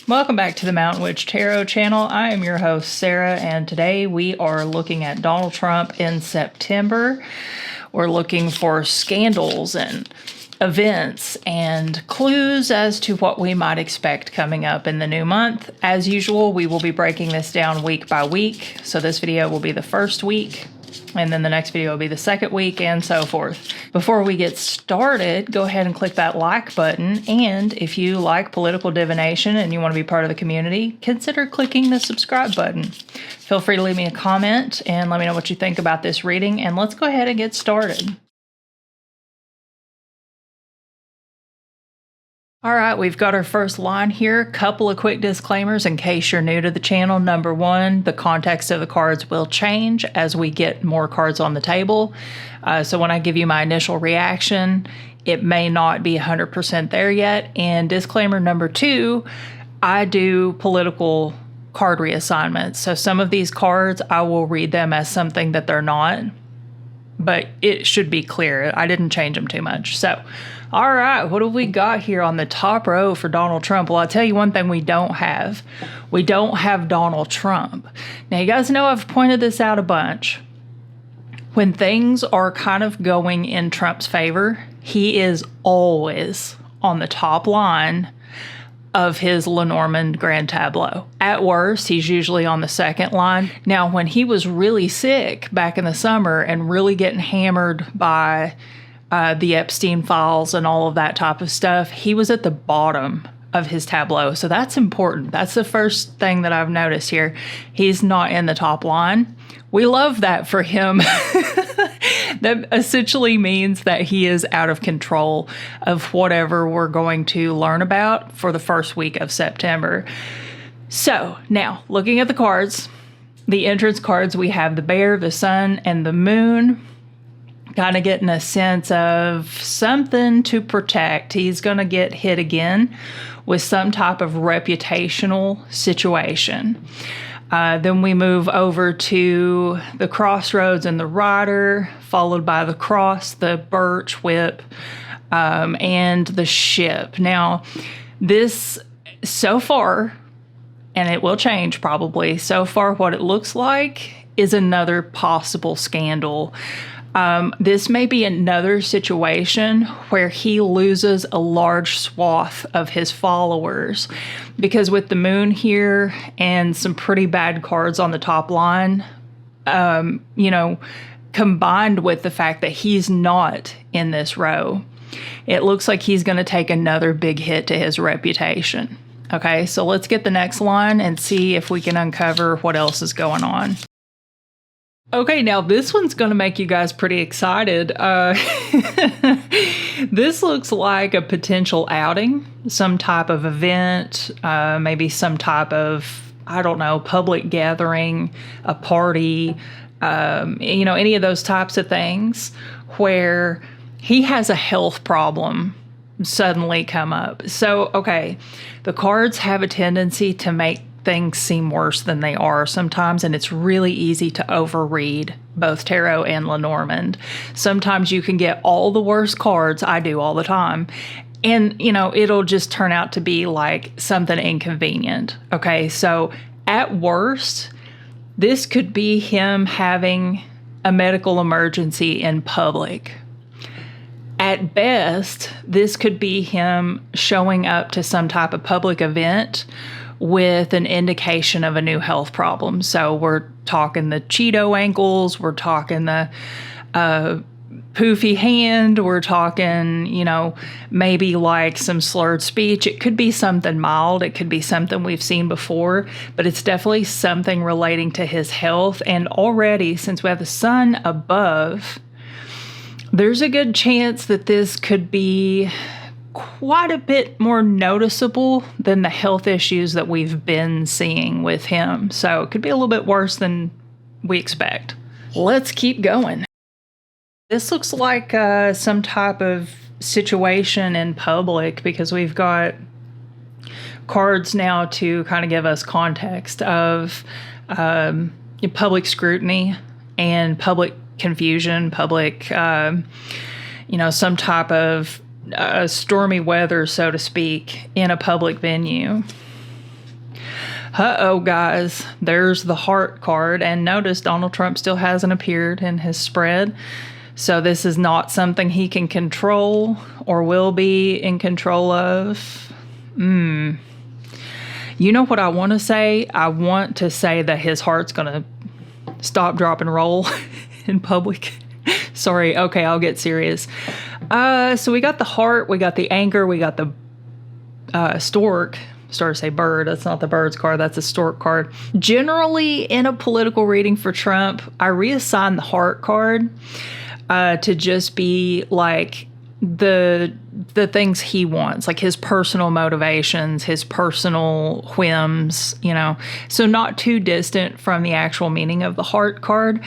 Welcome back to the Mountain Witch Tarot channel. I am your host, Sarah, and today we are looking at Donald Trump in September. We're looking for scandals and events and clues as to what we might expect coming up in the new month. As usual, we will be breaking this down week by week. So this video will be the first week, and then the next video will be the second week, and so forth. Before we get started, go ahead and click that like button. And if you like political divination and you want to be part of the community, consider clicking the subscribe button. Feel free to leave me a comment and let me know what you think about this reading. And let's go ahead and get started. All right, we've got our first line here. Couple of quick disclaimers in case you're new to the channel. Number one, the context of the cards will change as we get more cards on the table. So when I give you my initial reaction, it may not be 100% there yet. And disclaimer number two, I do political card reassignments. So some of these cards, I will read them as something that they're not. But it should be clear. I didn't change them too much. So, all right, what have we got here on the top row for Donald Trump? Well, I'll tell you one thing we don't have. We don't have Donald Trump. Now, you guys know I've pointed this out a bunch. When things are kind of going in Trump's favor, he is always on the top line of his Lenormand Grand Tableau. At worst, he's usually on the second line. Now, when he was really sick back in the summer and really getting hammered by the Epstein files and all of that type of stuff, he was at the bottom of his tableau. So that's important. That's the first thing that I've noticed here. He's not in the top line. We love that for him. That essentially means that he is out of control of whatever we're going to learn about for the first week of September. So now, looking at the cards, the entrance cards, we have the bear, the sun, and the moon. Kind of getting a sense of something to protect. He's going to get hit again with some type of reputational situation. Then we move over to the crossroads and the rider, followed by the cross, the birch whip, and the ship. Now, this so far, and it will change probably, so far what it looks like is another possible scandal. This may be another situation where he loses a large swath of his followers, because with the moon here and some pretty bad cards on the top line, combined with the fact that he's not in this row, it looks like he's going to take another big hit to his reputation. Okay, so let's get the next line and see if we can uncover what else is going on. Okay, now this one's going to make you guys pretty excited. This looks like a potential outing, some type of event, maybe some type of, I don't know, public gathering, a party, any of those types of things where he has a health problem suddenly come up. So, okay, the cards have a tendency to make things seem worse than they are sometimes, and it's really easy to overread both tarot and Lenormand. Sometimes you can get all the worst cards, I do all the time, and it'll just turn out to be like something inconvenient. Okay, so at worst, this could be him having a medical emergency in public. At best, this could be him showing up to some type of public event with an indication of a new health problem. So we're talking the Cheeto ankles, we're talking the poofy hand, we're talking, maybe like some slurred speech. It could be something mild, it could be something we've seen before, but it's definitely something relating to his health. And already, since we have the sun above, there's a good chance that this could be quite a bit more noticeable than the health issues that we've been seeing with him. So it could be a little bit worse than we expect. Let's keep going. This looks like some type of situation in public, because we've got cards now to kind of give us context of public scrutiny and public confusion, public, some type of stormy weather, so to speak, in a public venue. Uh-oh, guys. There's the heart card. And notice Donald Trump still hasn't appeared in his spread. So this is not something he can control or will be in control of. You know what I want to say? I want to say that his heart's going to stop, drop, and roll in public. Sorry. Okay, I'll get serious. So we got the heart, we got the anger, we got the stork. Started to say bird. That's not the bird's card. That's a stork card. Generally, in a political reading for Trump, I reassign the heart card to just be like the things he wants, like his personal motivations, his personal whims, you know. So not too distant from the actual meaning of the heart card.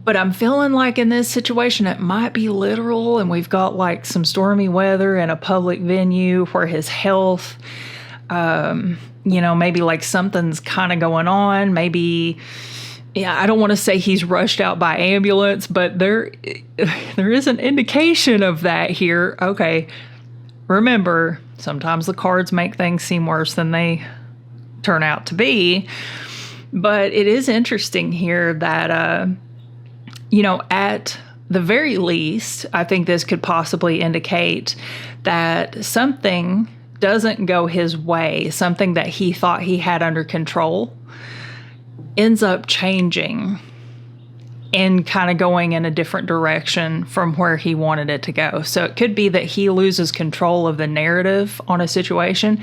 But I'm feeling like in this situation, it might be literal, and we've got like some stormy weather in a public venue where his health, you know, maybe like something's kind of going on. Maybe, yeah, I don't want to say he's rushed out by ambulance, but there is an indication of that here. Okay, remember, sometimes the cards make things seem worse than they turn out to be. But it is interesting here that, you know, at the very least, I think this could possibly indicate that something doesn't go his way, something that he thought he had under control ends up changing and kind of going in a different direction from where he wanted it to go. So it could be that he loses control of the narrative on a situation.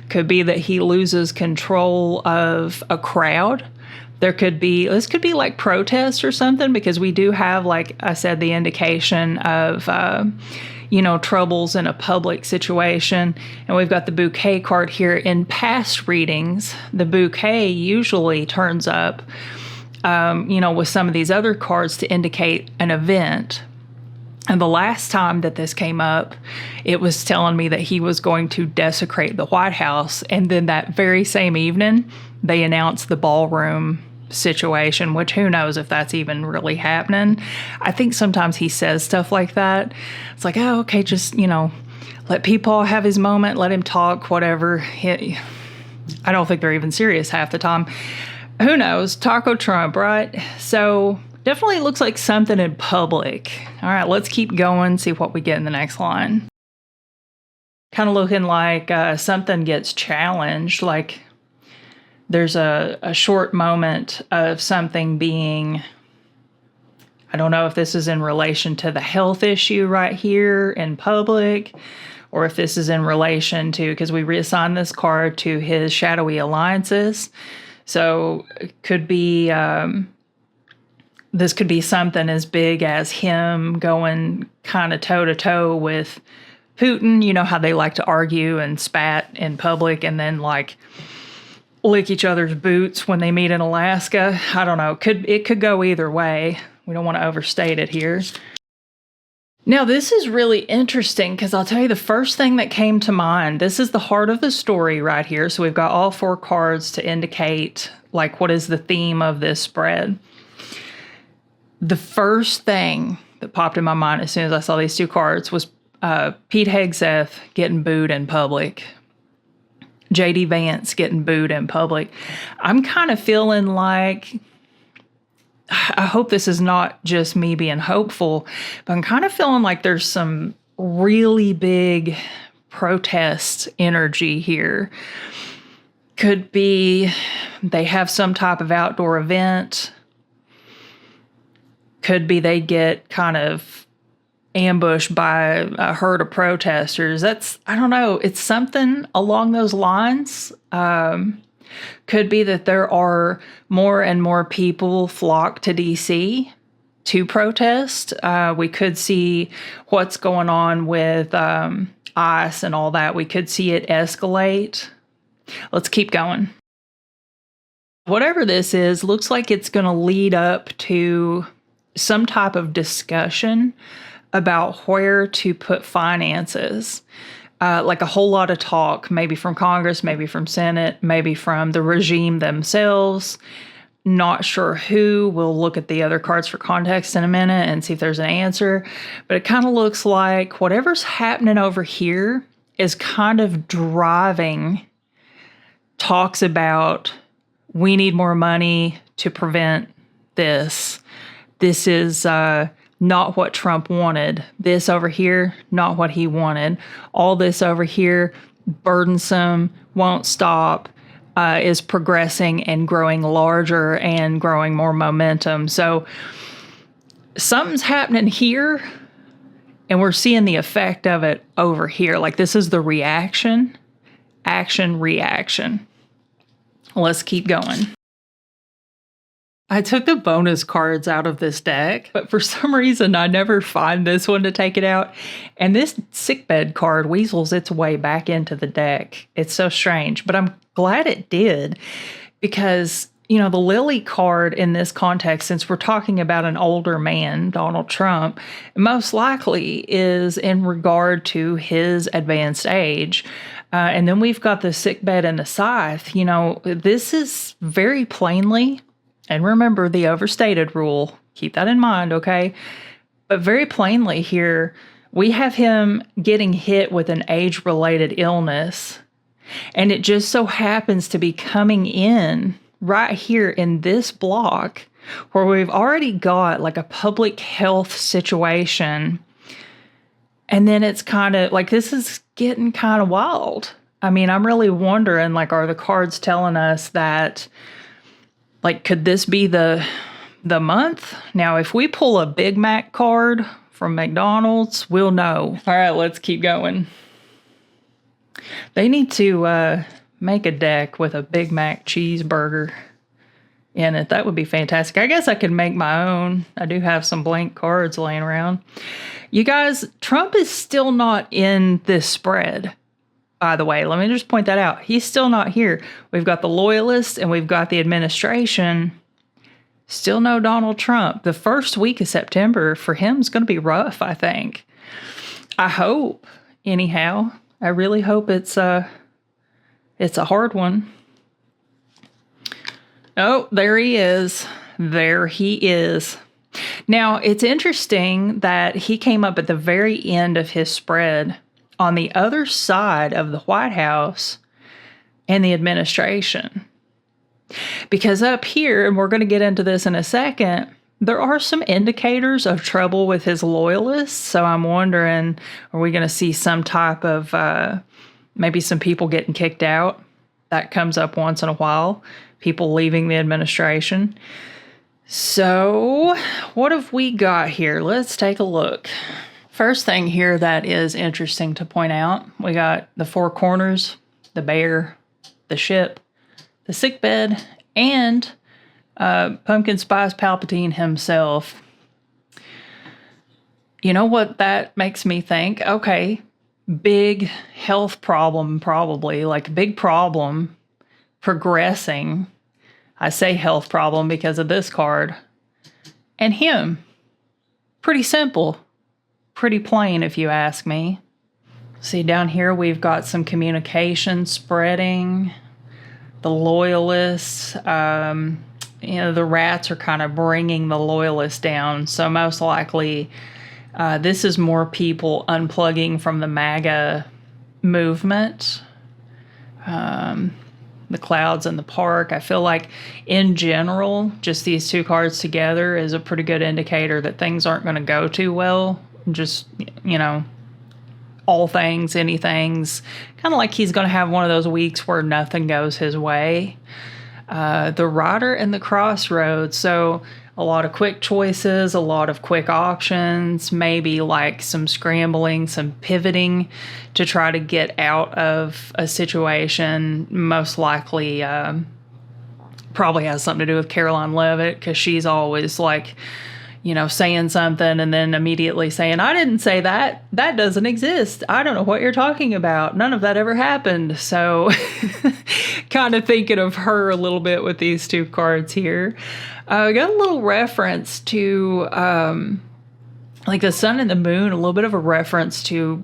Could be that he loses control of a crowd. This could be like protest or something, because we do have, like I said, the indication of, you know, troubles in a public situation. And we've got the bouquet card here. In past readings, the bouquet usually turns up, you know, with some of these other cards to indicate an event. And the last time that this came up, it was telling me that he was going to desecrate the White House. And then that very same evening, they announced the ballroom situation, which who knows if that's even really happening. I think sometimes he says stuff like that. It's like, oh, okay, just, you know, let people have his moment, let him talk, whatever. I don't think they're even serious half the time. Who knows? Taco Trump, right? So definitely looks like something in public. All right, let's keep going, see what we get in the next line. Kind of looking like something gets challenged, like there's a short moment of something being, I don't know if this is in relation to the health issue right here in public, or if this is in relation to, because we reassigned this card to his shadowy alliances. So it could be, this could be something as big as him going kind of toe-to-toe with Putin. You know how they like to argue and spat in public and then like lick each other's boots when they meet in Alaska. I don't know. It could go either way. We don't want to overstate it here. Now, this is really interesting because I'll tell you the first thing that came to mind. This is the heart of the story right here. So we've got all four cards to indicate like what is the theme of this spread. The first thing that popped in my mind as soon as I saw these two cards was Pete Hegseth getting booed in public. J.D. Vance getting booed in public. I'm kind of feeling like, I hope this is not just me being hopeful, but I'm kind of feeling like there's some really big protest energy here. Could be they have some type of outdoor event. Could be they get kind of ambushed by a herd of protesters. I don't know. It's something along those lines. Could be that there are more and more people flock to DC to protest. We could see what's going on with ICE and all that. We could see it escalate. Let's keep going. Whatever this is, looks like it's going to lead up to some type of discussion about where to put finances. Like a whole lot of talk, maybe from Congress, maybe from Senate, maybe from the regime themselves. Not sure who. We'll look at the other cards for context in a minute and see if there's an answer. But it kind of looks like whatever's happening over here is kind of driving talks about we need more money to prevent this. This is not what Trump wanted. This over here, not what he wanted. All this over here, burdensome, won't stop, is progressing and growing larger and growing more momentum. So something's happening here, and we're seeing the effect of it over here. Like, this is the reaction, action, reaction. Let's keep going. I took the bonus cards out of this deck, but for some reason I never find this one to take it out. And this sickbed card weasels its way back into the deck. It's so strange, but I'm glad it did, because, you know, the Lily card in this context, since we're talking about an older man, Donald Trump, most likely is in regard to his advanced age. And then we've got the sickbed and the scythe. You know, this is very plainly, and remember the overstated rule, keep that in mind, okay? But very plainly here, we have him getting hit with an age-related illness, and it just so happens to be coming in right here in this block where we've already got like a public health situation. And then it's kind of like, this is getting kind of wild. I mean, I'm really wondering, like, are the cards telling us that, like, could this be the month? Now, if we pull a Big Mac card from McDonald's, we'll know. All right, let's keep going. They need to make a deck with a Big Mac cheeseburger in it. That would be fantastic. I guess I could make my own. I do have some blank cards laying around. You guys, Trump is still not in this spread, by the way. Let me just point that out. He's still not here. We've got the loyalists and we've got the administration. Still no Donald Trump. The first week of September for him is going to be rough, I think. I hope, anyhow. I really hope it's a hard one. Oh, there he is. There he is. Now, it's interesting that he came up at the very end of his spread on the other side of the White House and the administration. Because up here, and we're going to get into this in a second, there are some indicators of trouble with his loyalists. So I'm wondering, are we going to see some type of, maybe some people getting kicked out? That comes up once in a while. People leaving the administration. So what have we got here? Let's take a look. First thing here that is interesting to point out, we got the four corners, the bear, the ship, the sickbed, and Pumpkin Spice Palpatine himself. You know what that makes me think? Okay, big health problem, probably, like big problem progressing. I say health problem because of this card. And him. Pretty simple. Pretty plain, if you ask me. See, down here we've got some communication spreading. The loyalists, you know, the rats are kind of bringing the loyalists down. So most likely this is more people unplugging from the MAGA movement. The clouds in the park. I feel like in general, just these two cards together is a pretty good indicator that things aren't going to go too well. Just, you know, all things, anythings. Kind of like he's going to have one of those weeks where nothing goes his way. The Rider and the Crossroads. So a lot of quick choices, a lot of quick options, maybe like some scrambling, some pivoting to try to get out of a situation. Most likely probably has something to do with Caroline Leavitt, because she's always like, you know, saying something and then immediately saying, I didn't say that. That doesn't exist. I don't know what you're talking about. None of that ever happened. So kind of thinking of her a little bit with these two cards here. I got a little reference to like the sun and the moon, a little bit of a reference to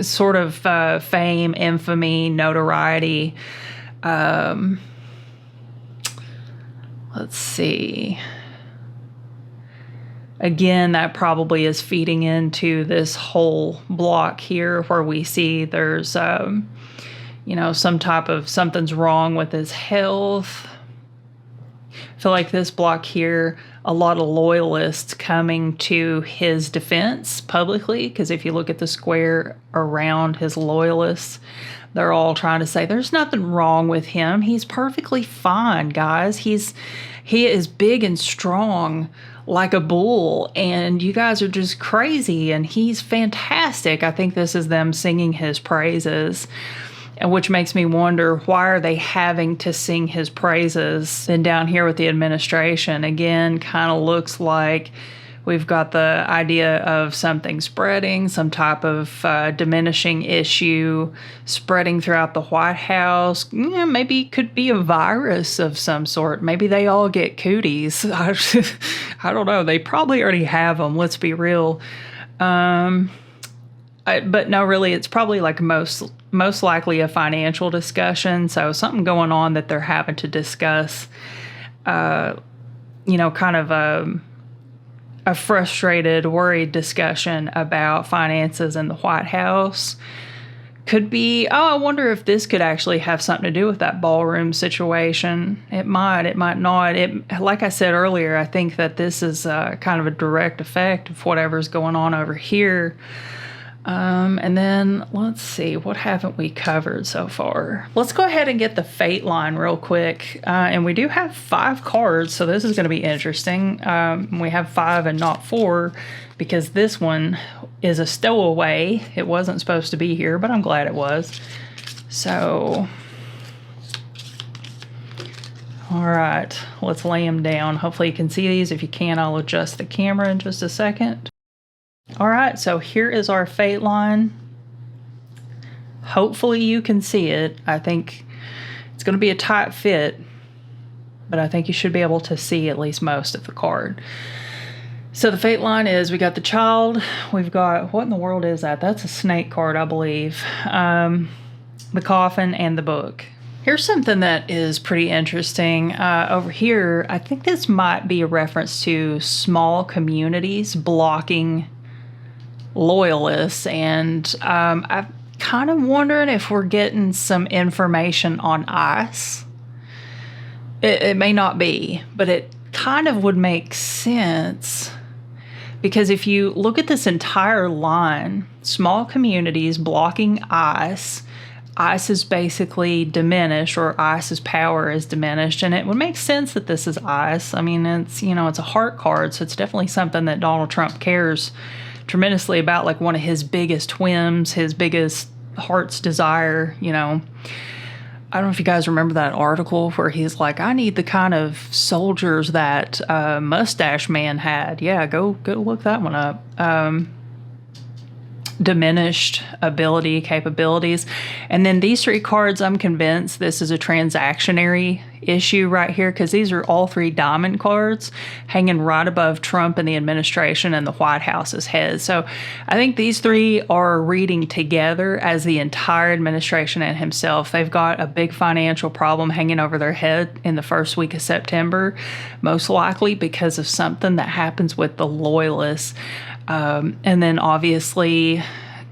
sort of fame, infamy, notoriety. Let's see. Again, that probably is feeding into this whole block here where we see there's, you some type of something's wrong with his health. I feel like this block here, a lot of loyalists coming to his defense publicly, because if you look at the square around his loyalists, they're all trying to say there's nothing wrong with him. He's perfectly fine, guys. He is big and strong like a bull, and you guys are just crazy, and he's fantastic. I think this is them singing his praises, which makes me wonder, why are they having to sing his praises? And down here with the administration, again, kind of looks like we've got the idea of something spreading, some type of diminishing issue spreading throughout the White House. Yeah, maybe it could be a virus of some sort. Maybe they all get cooties. I don't know. They probably already have them. Let's be real. But no, really, it's probably like most likely a financial discussion. So something going on that they're having to discuss, kind of a frustrated, worried discussion about finances in the White House. Could be, I wonder if this could actually have something to do with that ballroom situation. It might not. Like I said earlier, I think that this is kind of a direct effect of whatever's going on over here. And then let's see, what haven't we covered so far? Let's go ahead and get the fate line real quick. And we do have 5 cards, so this is going to be interesting. We have 5 and not 4 because this one is a stowaway. It wasn't supposed to be here, but I'm glad it was. So, all right, let's lay them down. Hopefully you can see these. If you can, I'll adjust the camera in just a second. All right, so here is our fate line. Hopefully you can see it. I think it's going to be a tight fit, but I think you should be able to see at least most of the card. So the fate line is, we got the child, we've got, what in the world is that? That's a snake card, I believe. The coffin and the book. Here's something that is pretty interesting. Over here, I think this might be a reference to small communities blocking loyalists, and I'm kind of wondering if we're getting some information on ICE. It may not be, but it kind of would make sense, because if you look at this entire line, small communities blocking ICE, ICE is basically diminished, or ICE's power is diminished, and it would make sense that this is ICE. I mean, it's a heart card, so it's definitely something that Donald Trump cares tremendously about, like one of his biggest whims, his biggest heart's desire. I don't know if you guys remember that article where he's like, I need the kind of soldiers that Mustache Man had. Yeah, go look that one up. Diminished ability, capabilities. And then these 3 cards, I'm convinced this is a transactionary issue right here, because these are all 3 diamond cards hanging right above Trump and the administration and the White House's head. So I think these 3 are reading together as the entire administration and himself. They've got a big financial problem hanging over their head in the first week of September, most likely because of something that happens with the loyalists. And then obviously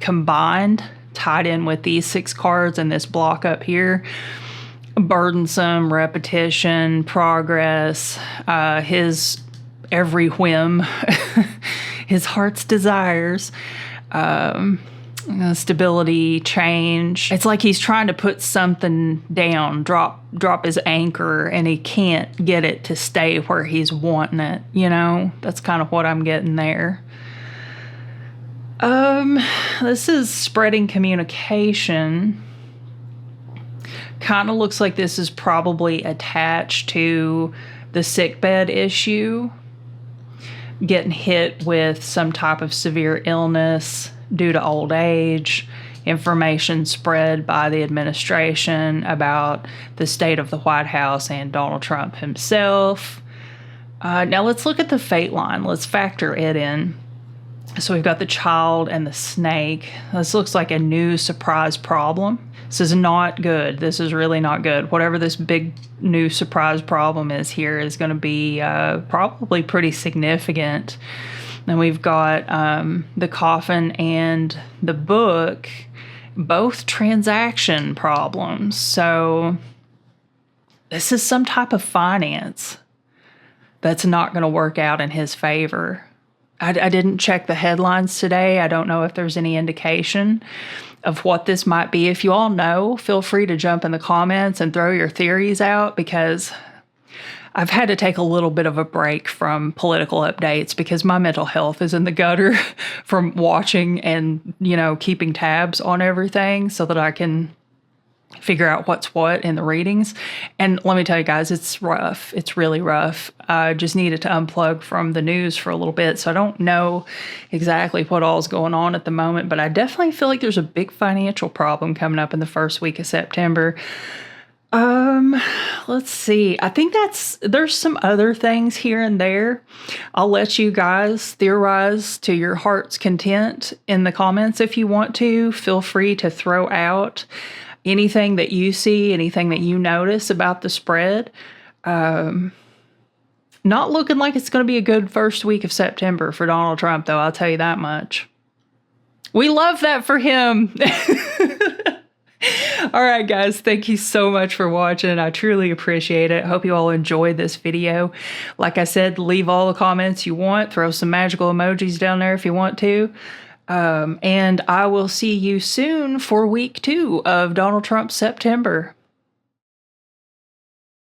combined, tied in with these 6 cards and this block up here, burdensome, repetition, progress, his every whim, his heart's desires, stability, change. It's like he's trying to put something down, drop his anchor, and he can't get it to stay where he's wanting it. That's kind of what I'm getting there. This is spreading communication. Kind of looks like this is probably attached to the sickbed issue. Getting hit with some type of severe illness due to old age. Information spread by the administration about the state of the White House and Donald Trump himself. Now let's look at the fate line. Let's factor it in. So we've got the child and the snake. This looks like a new surprise problem. This is not good. This is really not good. Whatever this big new surprise problem is here is going to be probably pretty significant. Then we've got the coffin and the book. both transaction problems. So this is some type of finance that's not going to work out in his favor. I didn't check the headlines today. I don't know if there's any indication of what this might be. If you all know, feel free to jump in the comments and throw your theories out, because I've had to take a little bit of a break from political updates because my mental health is in the gutter from watching and, keeping tabs on everything so that I can figure out what's what in the readings. And let me tell you guys, it's rough. It's really rough. I just needed to unplug from the news for a little bit. So I don't know exactly what all is going on at the moment, but I definitely feel like there's a big financial problem coming up in the first week of September. Let's see. I think there's some other things here and there. I'll let you guys theorize to your heart's content in the comments if you want to. Feel free to throw out anything that you see, anything that you notice about the spread. Not looking like it's going to be a good first week of September for Donald Trump, though, I'll tell you that much. We love that for him. All right, guys, thank you so much for watching. I truly appreciate it. Hope you all enjoyed this video. Like I said, leave all the comments you want. Throw some magical emojis down there if you want to. And I will see you soon for week 2 of Donald Trump's September.